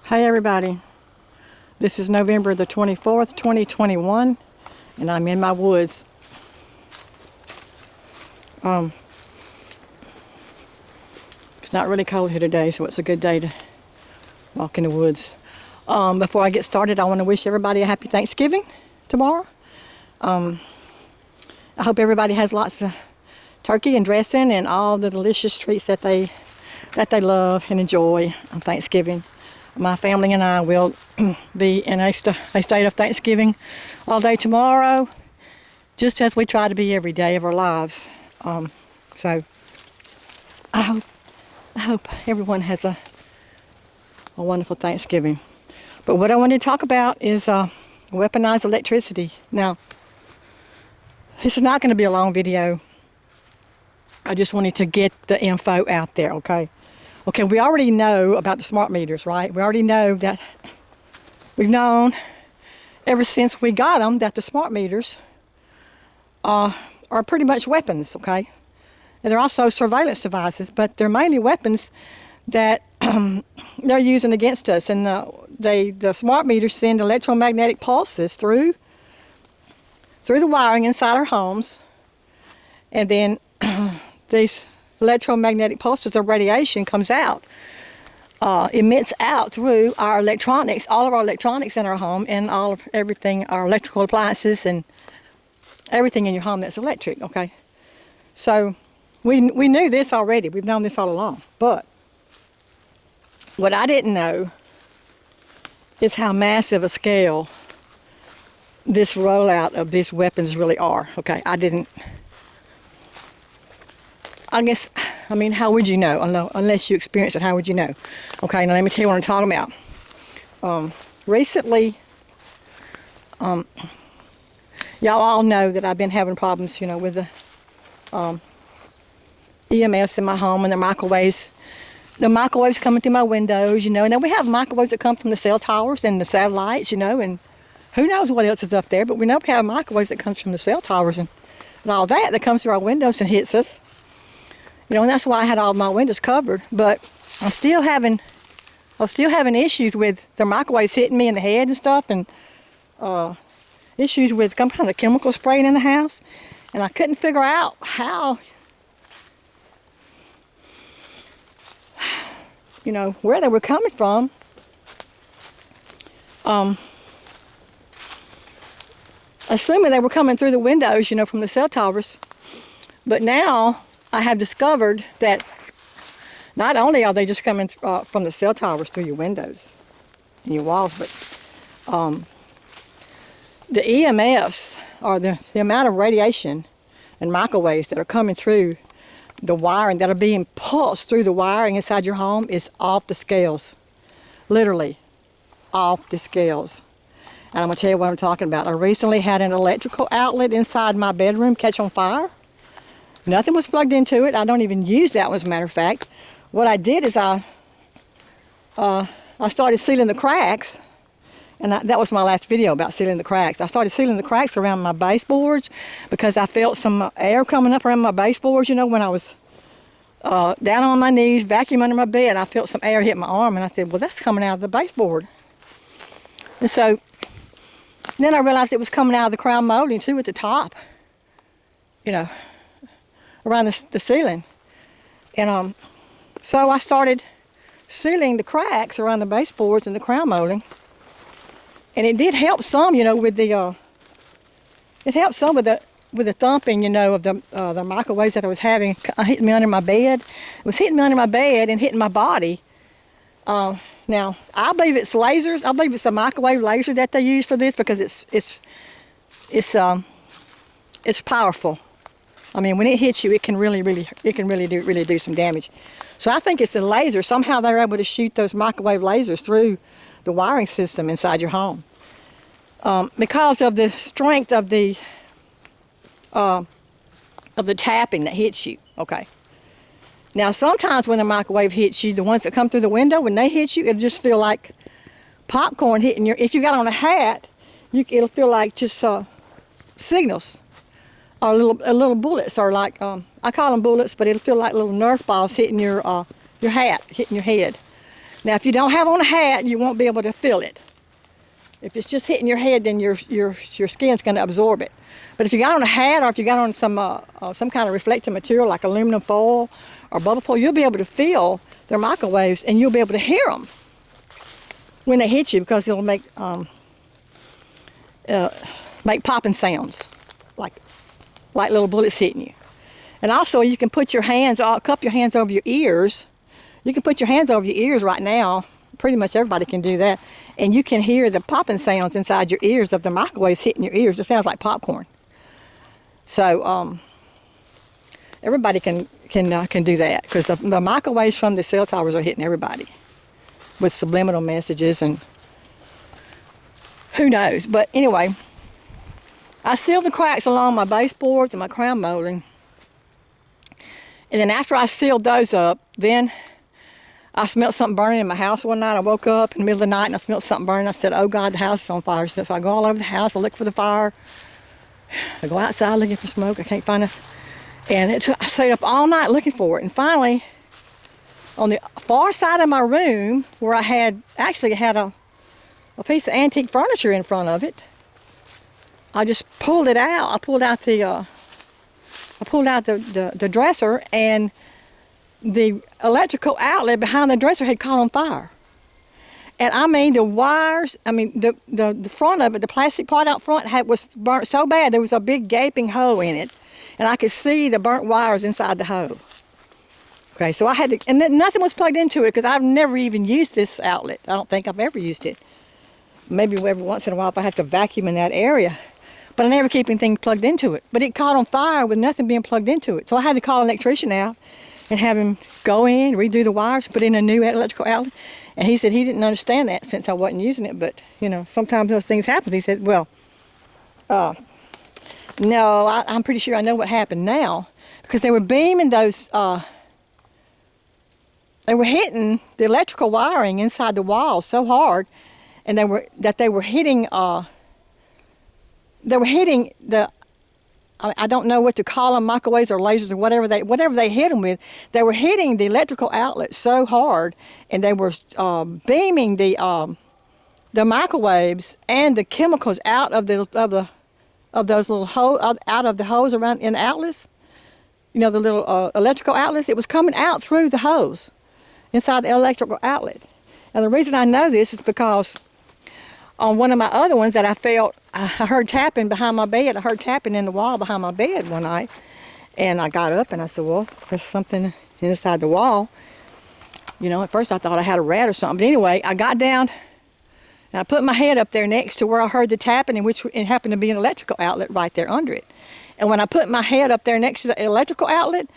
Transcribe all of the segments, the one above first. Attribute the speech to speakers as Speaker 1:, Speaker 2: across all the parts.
Speaker 1: Hey everybody, this is November the 24th, 2021, and I'm in my woods. It's not really cold here today, so it's a good day to walk in the woods. Before I get started, I want to wish everybody a happy Thanksgiving tomorrow. I hope everybody has lots of turkey and dressing and all the delicious treats that they love and enjoy on Thanksgiving. My family and I will be in a state of Thanksgiving all day tomorrow, just as we try to be every day of our lives. So I hope everyone has a wonderful Thanksgiving. But what I wanted to talk about is weaponized electricity. Now, this is not going to be a long video. I just wanted to get the info out there, okay? Okay, we already know about the smart meters, right? We already know that we've known ever since we got them that the smart meters are pretty much weapons, okay? And they're also surveillance devices, but they're mainly weapons that they're using against us. And the smart meters send electromagnetic pulses through the wiring inside our homes, and then these electromagnetic pulses of radiation comes out, emits out through our electronics, all of our electronics in our home, and everything, our electrical appliances and everything in your home that's electric, okay? So we knew this already. We've known this all along. But what I didn't know is how massive a scale this rollout of these weapons really are, okay? I mean, how would you know? Unless you experience it, how would you know? Okay, now let me tell you what I'm talking about. Recently, y'all all know that I've been having problems, with the EMFs in my home and the microwaves. The microwaves coming through my windows, and then we have microwaves that come from the cell towers and the satellites, and who knows what else is up there, but we know we have microwaves that comes from the cell towers and all that comes through our windows and hits us. And that's why I had all my windows covered. But I'm still having issues with the microwaves hitting me in the head and stuff, and issues with some kind of chemical spraying in the house. And I couldn't figure out how, where they were coming from. Assuming they were coming through the windows, from the cell towers. But now I have discovered that not only are they just coming from the cell towers through your windows and your walls, but the EMFs, or the amount of radiation and microwaves that are coming through the wiring, that are being pulsed through the wiring inside your home, is off the scales. Literally off the scales. And I'm going to tell you what I'm talking about. I recently had an electrical outlet inside my bedroom catch on fire. Nothing was plugged into it. I don't even use that one, as a matter of fact. What I did is I started sealing the cracks, and that was my last video about sealing the cracks. I started sealing the cracks around my baseboards because I felt some air coming up around my baseboards. When I was down on my knees, vacuuming under my bed, I felt some air hit my arm, and I said, well, that's coming out of the baseboard. And so then I realized it was coming out of the crown molding too at the top, around the ceiling. And so I started sealing the cracks around the baseboards and the crown molding. And it did help some, with the it helped some with the thumping, of the microwaves that I was having hitting me under my bed. It was hitting me under my bed and hitting my body. Now I believe it's lasers. I believe it's a microwave laser that they use for this, because it's powerful. I mean, when it hits you, it can really do some damage. So I think it's a laser. Somehow they're able to shoot those microwave lasers through the wiring system inside your home, because of the strength of the tapping that hits you. Okay. Now sometimes when the microwave hits you, the ones that come through the window, when they hit you, it'll just feel like popcorn hitting your. If you got on a hat, it'll feel like just signals. Or little bullets, or like I call them bullets, but it'll feel like little Nerf balls hitting your hat, hitting your head. Now, if you don't have on a hat, you won't be able to feel it. If it's just hitting your head, then your skin's going to absorb it. But if you got on a hat, or if you got on some kind of reflective material like aluminum foil or bubble foil, you'll be able to feel their microwaves, and you'll be able to hear them when they hit you, because it'll make popping sounds, like little bullets hitting you. And also, you can put your hands, cup your hands over your ears. You can put your hands over your ears right now. Pretty much everybody can do that. And you can hear the popping sounds inside your ears of the microwaves hitting your ears. It sounds like popcorn. So everybody can do that, because the microwaves from the cell towers are hitting everybody with subliminal messages, and who knows. But anyway, I sealed the cracks along my baseboards and my crown molding. And then after I sealed those up, then I smelled something burning in my house one night. I woke up in the middle of the night and I smelled something burning. I said, oh God, the house is on fire. So I go all over the house, I look for the fire. I go outside looking for smoke, I can't find it. And I stayed up all night looking for it. And finally, on the far side of my room, where I had a piece of antique furniture in front of it, I just pulled it out. I pulled out the dresser, and the electrical outlet behind the dresser had caught on fire. And I mean, the wires, the front of it, the plastic part out front was burnt so bad there was a big gaping hole in it, and I could see the burnt wires inside the hole. Okay, so I had to, and then nothing was plugged into it, because I've never even used this outlet. I don't think I've ever used it. Maybe every once in a while if I have to vacuum in that area. But I never keep anything plugged into it. But it caught on fire with nothing being plugged into it. So I had to call an electrician out and have him go in, redo the wires, put in a new electrical outlet. And he said he didn't understand that since I wasn't using it. But, you know, sometimes those things happen. He said, well, no, I'm pretty sure I know what happened now. Because they were beaming those, they were hitting the electrical wiring inside the wall so hard, and they were hitting the, I don't know what to call them, microwaves or lasers or whatever they hit them with. They were hitting the electrical outlet so hard, and they were beaming the microwaves and the chemicals out of those little out of the hose around in the outlets. You know, the little electrical outlets. It was coming out through the hose inside the electrical outlet. And the reason I know this is because on one of my other ones that I felt, I heard tapping behind my bed. I heard tapping in the wall behind my bed one night. And I got up and I said, well, there's something inside the wall. You know, at first I thought I had a rat or something. But anyway, I got down and I put my head up there next to where I heard the tapping, and it happened to be an electrical outlet right there under it. And when I put my head up there next to the electrical outlet,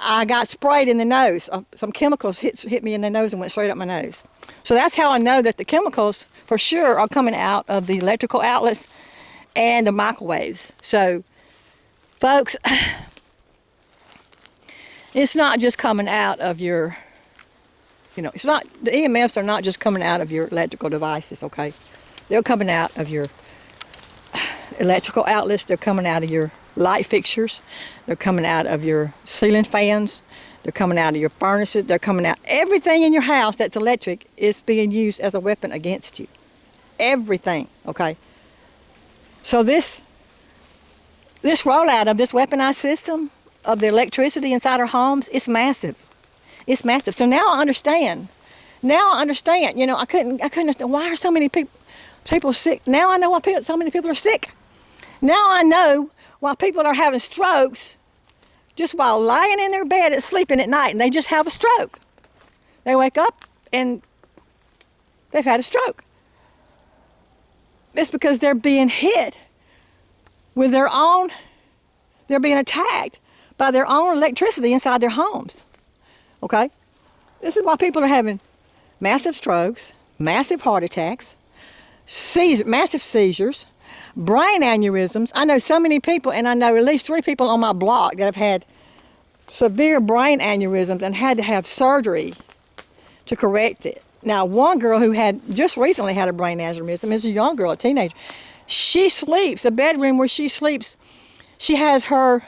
Speaker 1: I got sprayed in the nose. Some chemicals hit me in the nose and went straight up my nose. So that's how I know that the chemicals for sure are coming out of the electrical outlets and the microwaves. So, folks, it's not just coming out of your, you know, the EMFs are not just coming out of your electrical devices, okay? They're coming out of your electrical outlets. They're coming out of your light fixtures. They're coming out of your ceiling fans. They're coming out of your furnaces. They're coming out. Everything in your house that's electric is being used as a weapon against you. Everything, okay? So this rollout of this weaponized system of the electricity inside our homes, it's massive. It's massive. So now I understand. Now I understand. You know, I couldn't understand why are so many people sick. Now I know why so many people are sick. Now I know why people are having strokes just while lying in their bed and sleeping at night, and they just have a stroke. They wake up and they've had a stroke. It's because they're being hit with they're being attacked by their own electricity inside their homes. Okay? This is why people are having massive strokes, massive heart attacks, massive seizures, brain aneurysms. I know so many people, and I know at least 3 people on my block that have had severe brain aneurysms and had to have surgery to correct it. Now, one girl who had just recently had a brain aneurysm is a young girl, a teenager. She sleeps, the bedroom where she sleeps, she has her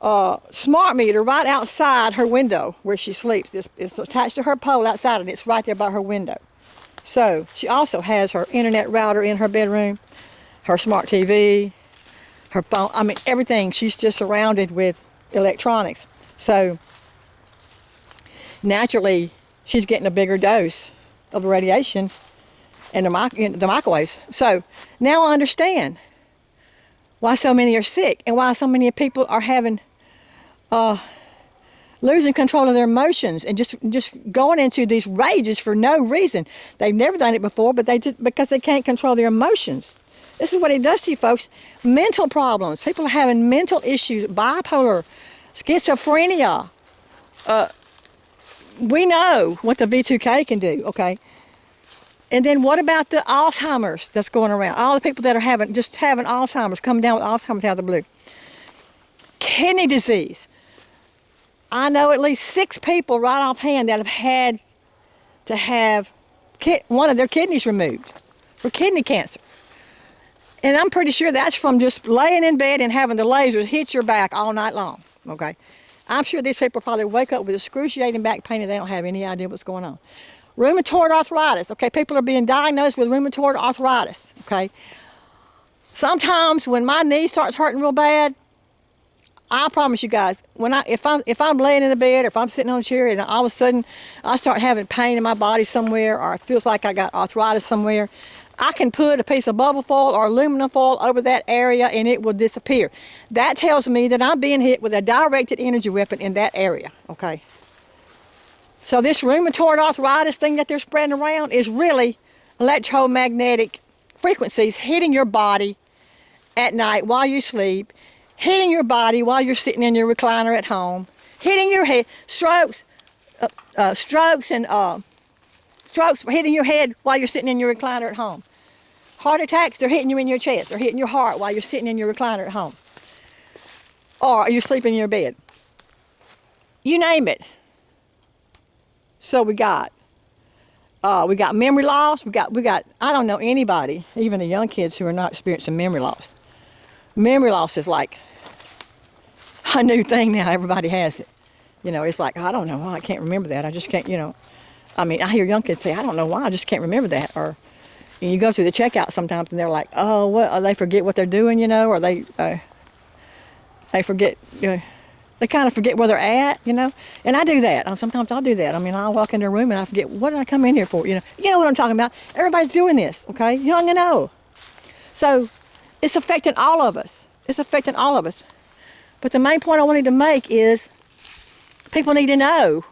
Speaker 1: smart meter right outside her window where she sleeps. It's attached to her pole outside, and it's right there by her window. So she also has her internet router in her bedroom, her smart TV, her phone. I mean, everything. She's just surrounded with electronics. So naturally, she's getting a bigger dose of the radiation and the microwaves. So now I understand why so many are sick and why so many people are having losing control of their emotions and just going into these rages for no reason. They've never done it before, but because they can't control their emotions. This is what it does to you folks. Mental problems. People are having mental issues, bipolar, schizophrenia. We know what the V2K can do, okay? And then what about the Alzheimer's that's going around? All the people that are having Alzheimer's, coming down with Alzheimer's out of the blue. Kidney disease. I know at least 6 people right offhand that have had to have one of their kidneys removed for kidney cancer. And I'm pretty sure that's from just laying in bed and having the lasers hit your back all night long, okay? I'm sure these people probably wake up with excruciating back pain and they don't have any idea what's going on. Rheumatoid arthritis, okay? People are being diagnosed with rheumatoid arthritis, okay? Sometimes when my knee starts hurting real bad, I promise you guys, if I'm laying in the bed or if I'm sitting on a chair and all of a sudden I start having pain in my body somewhere or it feels like I got arthritis somewhere, I can put a piece of bubble foil or aluminum foil over that area and it will disappear. That tells me that I'm being hit with a directed energy weapon in that area, okay? So this rheumatoid arthritis thing that they're spreading around is really electromagnetic frequencies hitting your body at night while you sleep, hitting your body while you're sitting in your recliner at home, hitting your head, strokes hitting your head while you're sitting in your recliner at home. Heart attacks, they're hitting you in your chest, they're hitting your heart while you're sitting in your recliner at home. Or you're sleeping in your bed. You name it. So we got memory loss, we got I don't know anybody, even the young kids who are not experiencing memory loss. Memory loss is like a new thing now. Everybody has it. You know, it's like, I don't know why I can't remember that. I just can't, you know. I mean, I hear young kids say, I don't know why, I just can't remember that. Or you go through the checkout sometimes and they're like, oh, what, they forget what they're doing, you know, or they forget, you know, they kind of forget where they're at, you know. And I do that. Sometimes I'll do that. I mean, I'll walk into a room and I forget, what did I come in here for, you know. You know what I'm talking about. Everybody's doing this, okay, young and old. So it's affecting all of us. It's affecting all of us. But the main point I wanted to make is people need to know.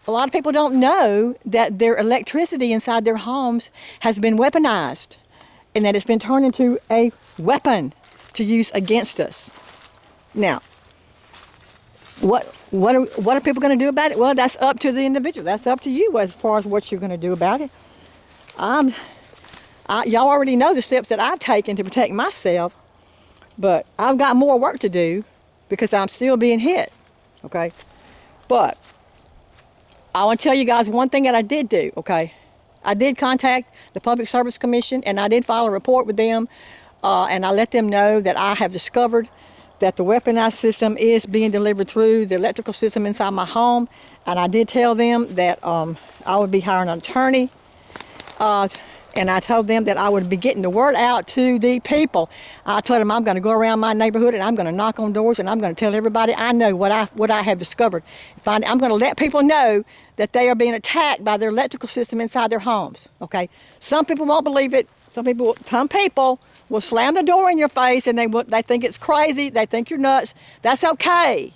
Speaker 1: A lot of people don't know that their electricity inside their homes has been weaponized and that it's been turned into a weapon to use against us. Now, what are people going to do about it? Well, that's up to the individual. That's up to you as far as what you're going to do about it. Y'all already know the steps that I've taken to protect myself, but I've got more work to do because I'm still being hit, okay? But I want to tell you guys one thing that I did do, okay? I did contact the Public Service Commission and I did file a report with them and I let them know that I have discovered that the weaponized system is being delivered through the electrical system inside my home, and I did tell them that I would be hiring an attorney, and I told them that I would be getting the word out to the people. I told them I'm going to go around my neighborhood and I'm going to knock on doors and I'm going to tell everybody I know what I have discovered. I'm going to let people know that they are being attacked by their electrical system inside their homes. Okay, some people won't believe it. Some people will slam the door in your face and they think it's crazy. They think you're nuts. That's okay.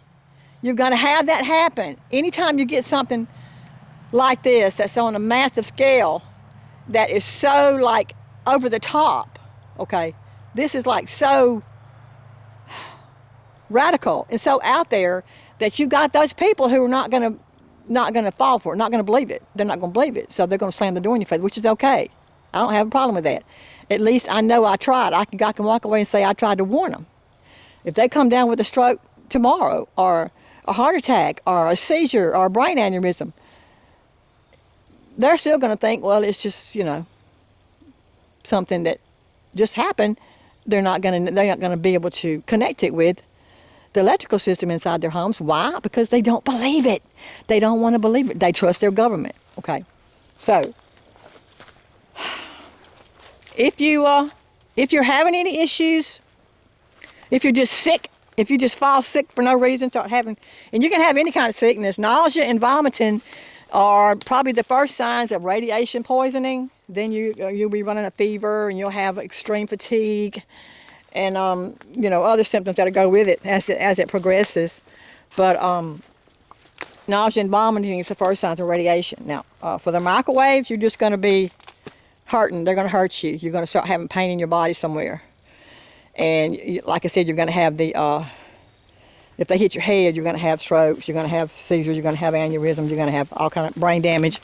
Speaker 1: You're going to have that happen. Anytime you get something like this that's on a massive scale, that is so like over the top, okay? This is like so radical and so out there that you got those people who are not gonna fall for it, not gonna believe it. They're not gonna believe it, so they're gonna slam the door in your face, which is okay. I don't have a problem with that. At least I know I tried. I can walk away and say I tried to warn them. If they come down with a stroke tomorrow, or a heart attack, or a seizure, or a brain aneurysm, they're still going to think, well, it's just, you know, something that just happened. They're not going to be able to connect it with the electrical system inside their homes. Why? Because they don't believe it. They don't want to believe it. They trust their government. Okay, so if you're having any issues, if you're just sick, if you just fall sick for no reason, start having, and you can have any kind of sickness, nausea and vomiting are probably the first signs of radiation poisoning. Then you'll be running a fever, and you'll have extreme fatigue, and other symptoms that go with it as it progresses. But nausea and vomiting is the first signs of radiation. Now, for the microwaves, you're just going to be hurting. They're going to hurt you. You're going to start having pain in your body somewhere. And like I said, you're going to have if they hit your head, you're going to have strokes, you're going to have seizures, you're going to have aneurysms, you're going to have all kind of brain damage.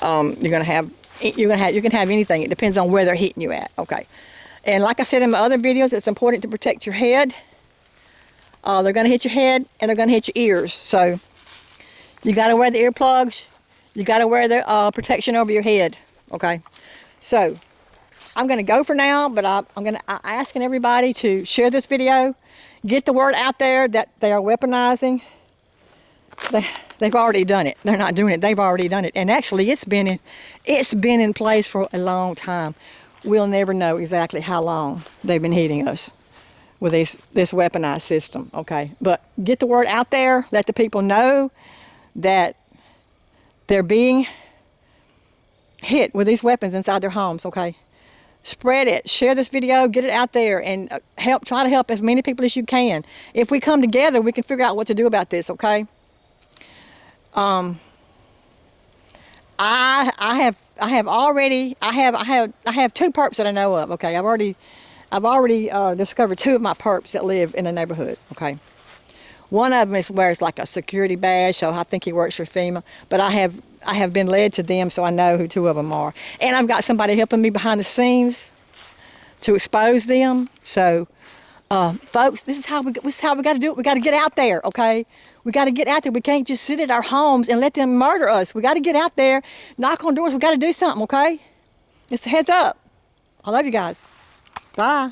Speaker 1: You can have anything. It depends on where they're hitting you at. Okay. And like I said in my other videos, it's important to protect your head. They're going to hit your head and they're going to hit your ears. So you got to wear the earplugs. You got to wear the protection over your head. Okay. So I'm going to go for now, but I'm asking everybody to share this video, get the word out there that they are weaponizing. They've already done it. They're not doing it. They've already done it. And actually, it's been in place for a long time. We'll never know exactly how long they've been hitting us with this weaponized system. Okay, but get the word out there. Let the people know that they're being hit with these weapons inside their homes. Okay. Spread it, share this video, get it out there, and try to help as many people as you can. If we come together, we can figure out what to do about this, okay? I have 2 perps that I know of, okay? I've already discovered 2 of my perps that live in the neighborhood, okay? One of them wears like a security badge, so I think he works for FEMA, but I have been led to them, so I know who 2 of them are. And I've got somebody helping me behind the scenes to expose them. So, folks, this is how we got to do it. We got to get out there, okay? We got to get out there. We can't just sit at our homes and let them murder us. We got to get out there, knock on doors. We got to do something, okay? It's a heads up. I love you guys. Bye.